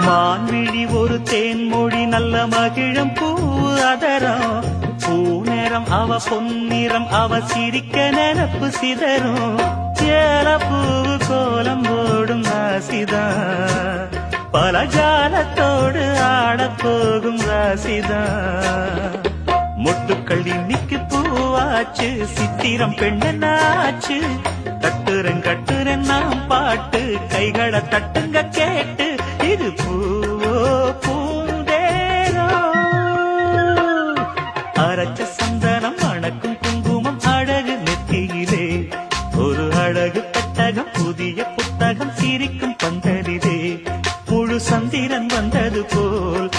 மான்விழி ஒரு தேன்மொழி நல்ல மகிழம் பூ அதரம் பூநேரம் அவ பொன்னிறம் அவ சிரிக்க நினப்பு சிதறும் ஏலப்பூவு கோலம் போடும் ராசிதான் பல ஜாலத்தோடு ஆடப்போகும் ராசிதான் மொட்டுக்கள் இன்னைக்கு பூவாச்சு சித்திரம் பெண்ணாச்சு கட்டுரன் நாம் பாட்டு கைகளை தட்டுங்க கேட்டு இது பூவோ பூந்தேரோ அரைச்ச சந்தனம் அணக்கும் குங்குமம் அழகு நெத்தியிலே ஒரு அழகு பெட்டகம் புதிய புத்தகம் சிரிக்கும் பந்தலிலே முழு சந்திரன் வந்தது போல்